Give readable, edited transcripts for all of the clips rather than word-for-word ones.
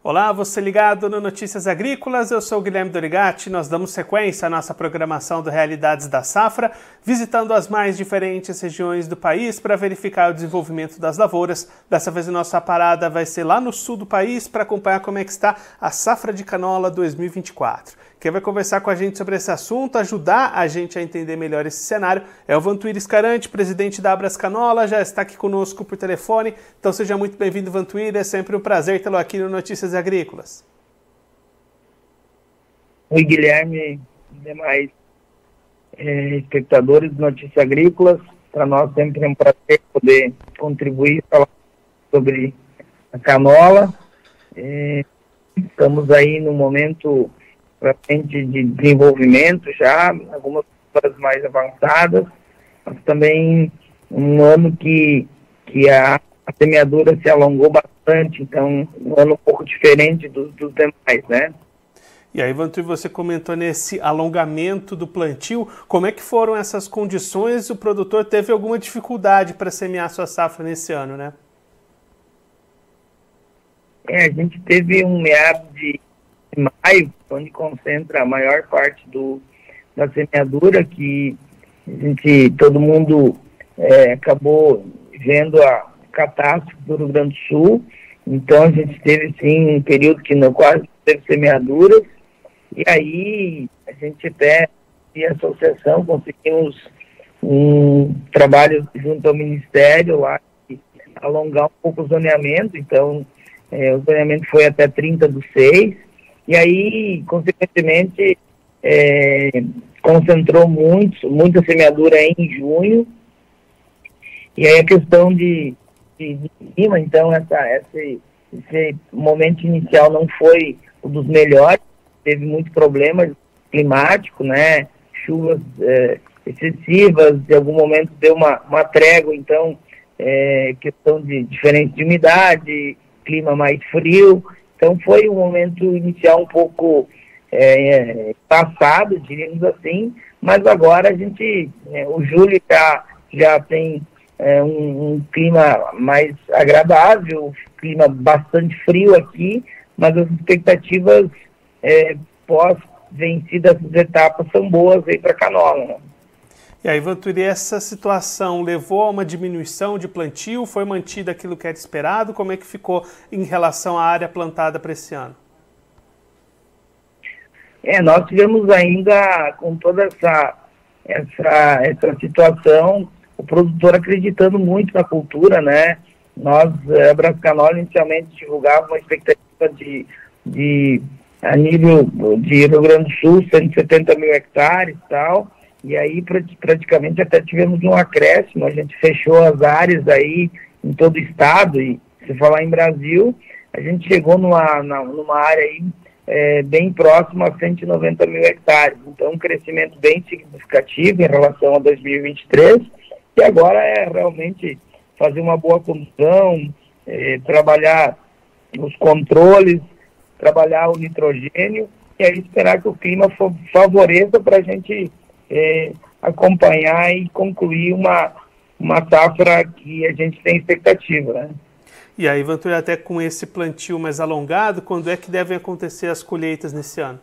Olá, você ligado no Notícias Agrícolas, eu sou o Guilherme Dorigatti. Nós damos sequência à nossa programação do Realidades da Safra, visitando as mais diferentes regiões do país para verificar o desenvolvimento das lavouras. Dessa vez a nossa parada vai ser lá no sul do país para acompanhar como é que está a safra de canola 2024. Quem vai conversar com a gente sobre esse assunto, ajudar a gente a entender melhor esse cenário, é o Vantuíri Scarante, presidente da Abras Canola, já está aqui conosco por telefone. Então seja muito bem-vindo, Vantuíri, é sempre um prazer tê-lo aqui no Notícias Agrícolas. Oi, Guilherme e demais espectadores de Notícias Agrícolas. Para nós sempre é um prazer poder contribuir e falar sobre a canola. Estamos aí no momento de desenvolvimento já, algumas coisas mais avançadas, mas também um ano que a semeadura se alongou bastante, então um ano um pouco diferente dos demais, né? E aí, Vantuíri, você comentou nesse alongamento do plantio, como é que foram essas condições? O produtor teve alguma dificuldade para semear sua safra nesse ano, né? A gente teve um meado de maio, onde concentra a maior parte da semeadura, que todo mundo acabou vendo a catástrofe do Rio Grande do Sul. Então a gente teve sim um período que quase teve semeaduras, e aí a gente até e a associação conseguimos um trabalho junto ao Ministério lá, alongar um pouco o zoneamento. Então o zoneamento foi até 30/6, e aí, consequentemente, concentrou muita semeadura em junho. E aí a questão de clima, então, esse momento inicial não foi um dos melhores, teve muitos problemas climáticos, né? Chuvas excessivas, em algum momento deu uma trégua, então, questão de diferença de umidade, clima mais frio. Então foi um momento inicial um pouco passado, diríamos assim, mas agora a gente, o julho já tem um clima mais agradável, clima bastante frio aqui, mas as expectativas pós-vencidas essas etapas são boas aí para a canola, né? E aí, Vantuíri, essa situação levou a uma diminuição de plantio? Foi mantido aquilo que era esperado? Como é que ficou em relação à área plantada para esse ano? Nós tivemos ainda, com toda essa situação, o produtor acreditando muito na cultura, né? Nós, a Abras Canola, inicialmente divulgava uma expectativa a nível de Rio Grande do Sul, 170 mil hectares e tal. E aí praticamente até tivemos um acréscimo, a gente fechou as áreas aí em todo o estado, e se falar em Brasil, a gente chegou numa área aí bem próxima a 190 mil hectares. Então um crescimento bem significativo em relação a 2023, e agora é realmente fazer uma boa condução, trabalhar os controles, trabalhar o nitrogênio, e aí esperar que o clima favoreça para a gente acompanhar e concluir uma safra que a gente tem expectativa, né? E aí, Vantuíri, até com esse plantio mais alongado, quando é que devem acontecer as colheitas nesse ano?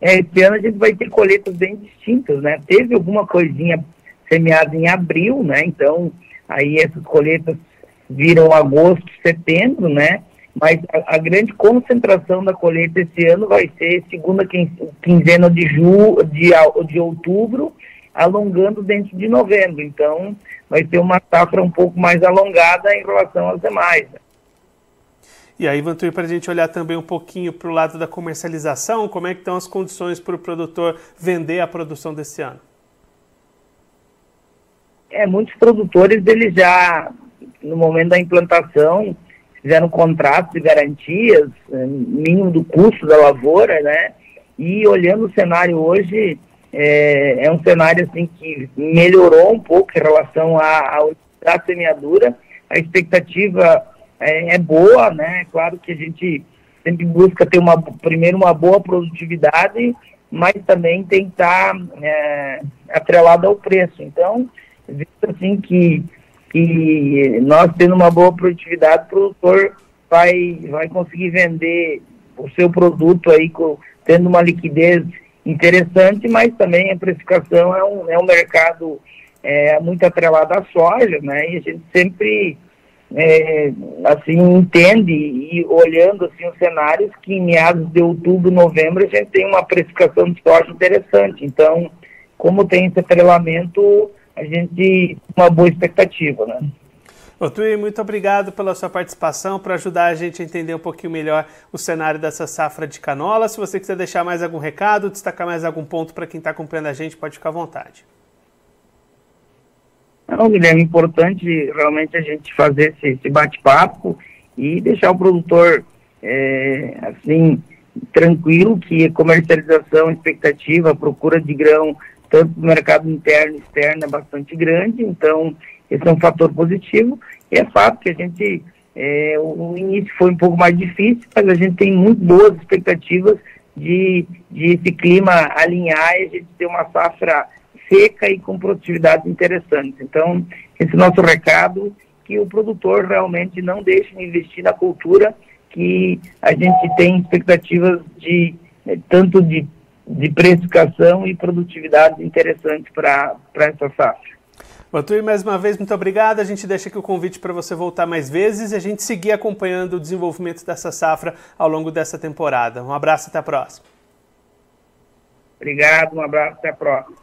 Esse ano a gente vai ter colheitas bem distintas, né? Teve alguma coisinha semeada em abril, né? Então, aí essas colheitas viram agosto, setembro, né? Mas a grande concentração da colheita esse ano vai ser segunda quinzena de outubro, alongando dentro de novembro. Então, vai ser uma safra um pouco mais alongada em relação às demais, né? E aí, Vantuíri, para a gente olhar também um pouquinho para o lado da comercialização, como é que estão as condições para o produtor vender a produção desse ano? Muitos produtores, eles já, no momento da implantação, fizeram contratos de garantias, mínimo do custo da lavoura, né? E olhando o cenário hoje, é um cenário assim que melhorou um pouco em relação à semeadura. A expectativa é boa, né? Claro que a gente sempre busca ter primeiro uma boa produtividade, mas também tem que estar atrelado ao preço. Então, vejo assim que nós tendo uma boa produtividade, o produtor vai conseguir vender o seu produto aí tendo uma liquidez interessante, mas também a precificação é um mercado muito atrelado à soja, né? E a gente sempre assim entende e olhando assim os cenários que em meados de outubro, novembro a gente tem uma precificação de soja interessante. Então, como tem esse atrelamento, a gente tem uma boa expectativa, né? Tui, muito obrigado pela sua participação, para ajudar a gente a entender um pouquinho melhor o cenário dessa safra de canola. Se você quiser deixar mais algum recado, destacar mais algum ponto para quem está acompanhando a gente, pode ficar à vontade. Não, Guilherme, é importante realmente a gente fazer esse bate-papo e deixar o produtor assim, tranquilo, que a comercialização, expectativa, a procura de grão, tanto no mercado interno e externo, é bastante grande. Então esse é um fator positivo. E é fato que a gente, o início foi um pouco mais difícil, mas a gente tem muito boas expectativas de esse clima alinhar e a gente ter uma safra seca e com produtividades interessantes. Então, esse é o nosso recado, que o produtor realmente não deixe de investir na cultura, que a gente tem expectativas tanto de precificação e produtividade interessantes para essa safra. Tui, mais uma vez, muito obrigado. A gente deixa aqui o convite para você voltar mais vezes e a gente seguir acompanhando o desenvolvimento dessa safra ao longo dessa temporada. Um abraço e até a próxima. Obrigado, um abraço, até a próxima.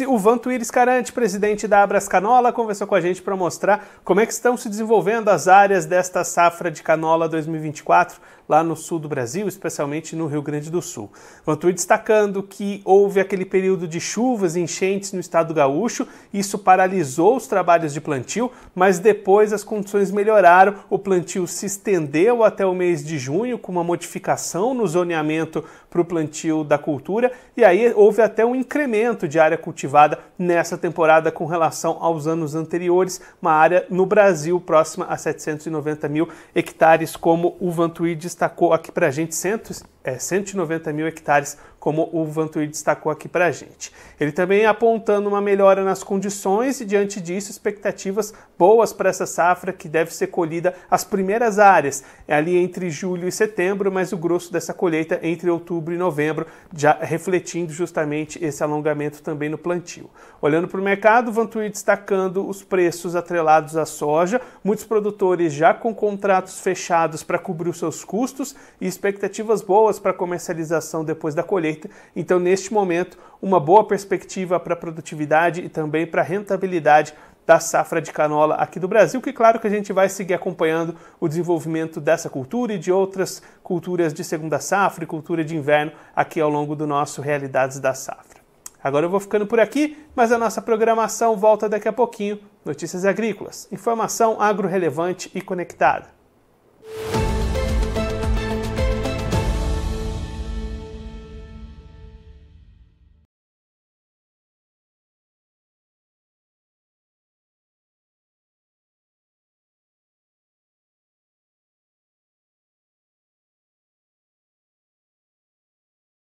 O Vantuir Scarante, presidente da Abras Canola, conversou com a gente para mostrar como é que estão se desenvolvendo as áreas desta safra de canola 2024 lá no sul do Brasil, especialmente no Rio Grande do Sul. Vantuir destacando que houve aquele período de chuvas e enchentes no estado gaúcho, isso paralisou os trabalhos de plantio, mas depois as condições melhoraram, o plantio se estendeu até o mês de junho com uma modificação no zoneamento para o plantio da cultura, e aí houve até um incremento de área cultivada nessa temporada com relação aos anos anteriores, uma área no Brasil próxima a 790 mil hectares, como o Vantuir destacou aqui para a gente, 190 mil hectares, como o Vantuir destacou aqui para a gente. Ele também apontando uma melhora nas condições e, diante disso, expectativas boas para essa safra que deve ser colhida as primeiras áreas, ali entre julho e setembro, mas o grosso dessa colheita entre outubro e novembro, já refletindo justamente esse alongamento também no plantio. Olhando para o mercado, o Vantuir destacando os preços atrelados à soja, muitos produtores já com contratos fechados para cobrir os seus custos e expectativas boas para comercialização depois da colheita. Então, neste momento, uma boa perspectiva para a produtividade e também para a rentabilidade da safra de canola aqui do Brasil, que claro que a gente vai seguir acompanhando o desenvolvimento dessa cultura e de outras culturas de segunda safra e cultura de inverno aqui ao longo do nosso Realidades da Safra. Agora eu vou ficando por aqui, mas a nossa programação volta daqui a pouquinho. Notícias agrícolas, informação agro relevante e conectada.